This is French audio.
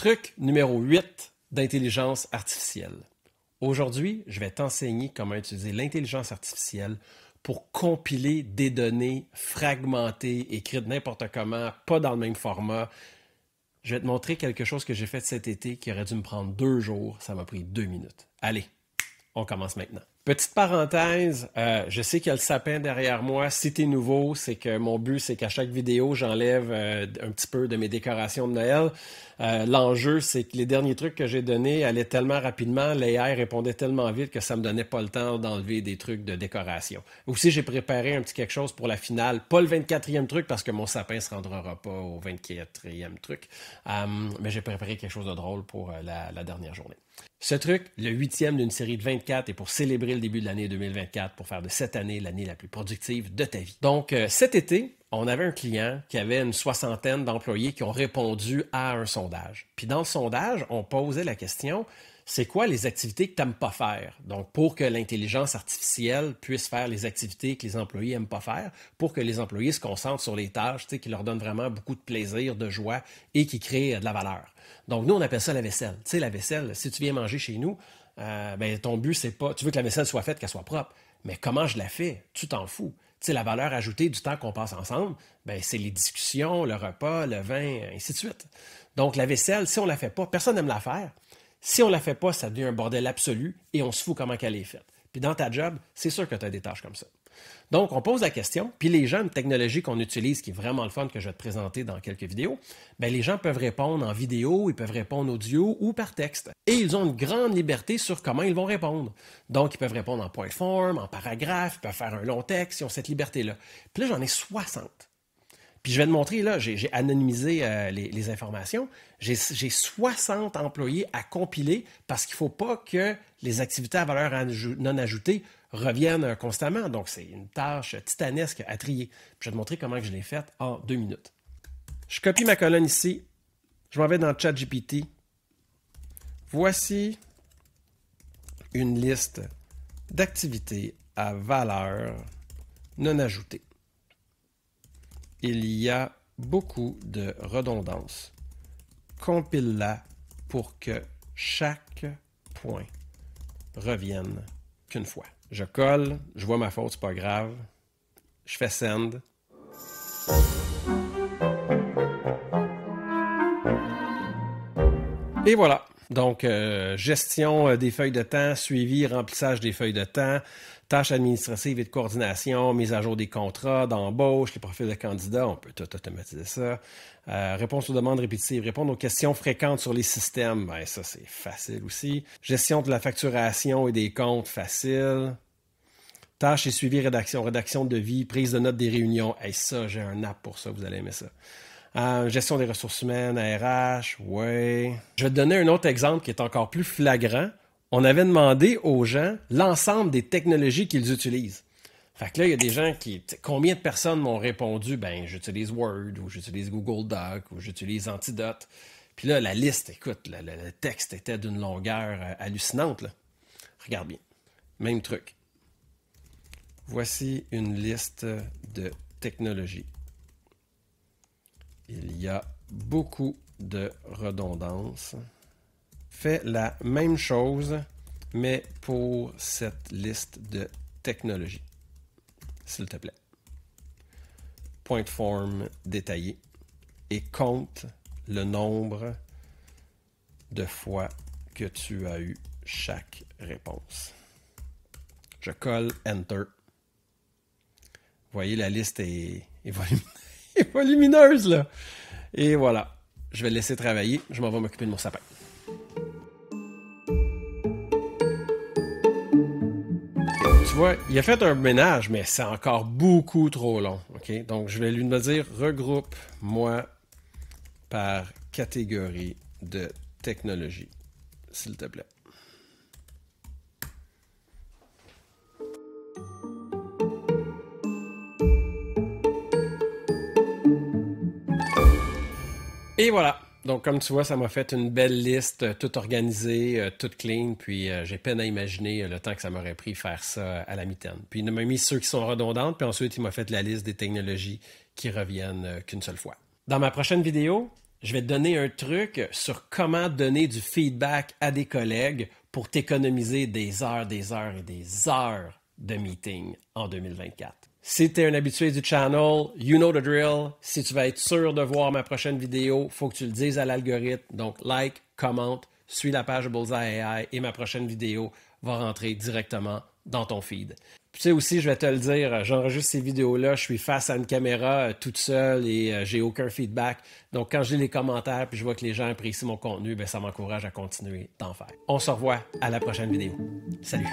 Truc numéro 8 d'intelligence artificielle. Aujourd'hui, je vais t'enseigner comment utiliser l'intelligence artificielle pour compiler des données fragmentées, écrites n'importe comment, pas dans le même format. Je vais te montrer quelque chose que j'ai fait cet été qui aurait dû me prendre 2 jours. Ça m'a pris 2 minutes. Allez, on commence maintenant. Petite parenthèse, je sais qu'il y a le sapin derrière moi. Si t'es nouveau, c'est que mon but, c'est qu'à chaque vidéo, j'enlève un petit peu de mes décorations de Noël. L'enjeu, c'est que les derniers trucs que j'ai donnés allaient tellement rapidement, l'AI répondait tellement vite que ça me donnait pas le temps d'enlever des trucs de décoration. Aussi, j'ai préparé un petit quelque chose pour la finale. Pas le 24e truc parce que mon sapin se rendra pas au 24e truc. Mais j'ai préparé quelque chose de drôle pour la dernière journée. Ce truc, le 8e d'une série de 24, est pour célébrer le début de l'année 2024, pour faire de cette année l'année la plus productive de ta vie. Donc, cet été, on avait un client qui avait une 60aine d'employés qui ont répondu à un sondage. Puis dans le sondage, on posait la question, c'est quoi les activités que tu n'aimes pas faire? Donc, pour que l'intelligence artificielle puisse faire les activités que les employés n'aiment pas faire, pour que les employés se concentrent sur les tâches qui leur donnent vraiment beaucoup de plaisir, de joie et qui créent de la valeur. Donc, nous, on appelle ça la vaisselle. Tu sais, la vaisselle, si tu viens manger chez nous, ton but, c'est pas... Tu veux que la vaisselle soit faite, qu'elle soit propre. Mais comment je la fais? Tu t'en fous. Tu sais, la valeur ajoutée du temps qu'on passe ensemble, c'est les discussions, le repas, le vin, ainsi de suite. Donc, la vaisselle, si on la fait pas, personne n'aime la faire. Si on la fait pas, ça devient un bordel absolu et on se fout comment qu'elle est faite. Puis dans ta job, c'est sûr que tu as des tâches comme ça. Donc, on pose la question, puis les gens, une technologie qu'on utilise, qui est vraiment le fun, que je vais te présenter dans quelques vidéos, les gens peuvent répondre en vidéo, ils peuvent répondre audio ou par texte. Et ils ont une grande liberté sur comment ils vont répondre. Donc, ils peuvent répondre en point form, en paragraphe, ils peuvent faire un long texte, ils ont cette liberté-là. Puis là, j'en ai 60. Puis je vais te montrer, là, j'ai anonymisé les informations. J'ai 60 employés à compiler parce qu'il ne faut pas que les activités à valeur non ajoutée reviennent constamment. Donc, c'est une tâche titanesque à trier. Puis je vais te montrer comment je l'ai faite en 2 minutes. Je copie ma colonne ici. Je m'en vais dans ChatGPT. Voici une liste d'activités à valeur non ajoutée. Il y a beaucoup de redondance. Compile-la pour que chaque point revienne qu'une fois. Je colle, je vois ma faute, c'est pas grave. Je fais send. Et voilà. Donc, gestion des feuilles de temps, suivi, remplissage des feuilles de temps, tâches administratives et de coordination, mise à jour des contrats, d'embauche, les profils de candidats, on peut tout automatiser ça. Réponse aux demandes répétitives, répondre aux questions fréquentes sur les systèmes, ça c'est facile aussi. Gestion de la facturation et des comptes, facile. Tâches et suivi, rédaction de devis, prise de notes des réunions, ça j'ai un app pour ça, vous allez aimer ça. Gestion des ressources humaines, RH, ouais. Je vais te donner un autre exemple qui est encore plus flagrant. On avait demandé aux gens l'ensemble des technologies qu'ils utilisent. Fait que là, il y a des gens qui... Combien de personnes m'ont répondu? J'utilise Word, ou j'utilise Google Doc, ou j'utilise Antidote. Puis là, la liste, écoute, le texte était d'une longueur hallucinante, là. Regarde bien. Même truc. Voici une liste de technologies. Il y a beaucoup de redondance. Fais la même chose, mais pour cette liste de technologies, s'il te plaît. Point form détaillé et compte le nombre de fois que tu as eu chaque réponse. Je colle Enter. Vous voyez, la liste est volumineuse, là. Et voilà. Je vais le laisser travailler. Je m'en vais m'occuper de mon sapin. Tu vois, il a fait un ménage, mais c'est encore beaucoup trop long. Okay? Donc, je vais lui dire, regroupe-moi par catégorie de technologie, s'il te plaît. Et voilà. Donc, comme tu vois, ça m'a fait une belle liste, toute organisée, toute clean, puis j'ai peine à imaginer le temps que ça m'aurait pris faire ça à la mitaine. Puis il m'a mis ceux qui sont redondantes, puis ensuite il m'a fait la liste des technologies qui reviennent qu'une seule fois. Dans ma prochaine vidéo, je vais te donner un truc sur comment donner du feedback à des collègues pour t'économiser des heures et des heures de meeting en 2024. Si tu es un habitué du channel, you know the drill. Si tu vas être sûr de voir ma prochaine vidéo, il faut que tu le dises à l'algorithme. Donc, like, commente, suis la page de Bullseye AI et ma prochaine vidéo va rentrer directement dans ton feed. Tu sais aussi, je vais te le dire, j'enregistre ces vidéos-là, je suis face à une caméra toute seule et j'ai aucun feedback. Donc, quand je lis les commentaires puis je vois que les gens apprécient mon contenu, ça m'encourage à continuer d'en faire. On se revoit à la prochaine vidéo. Salut!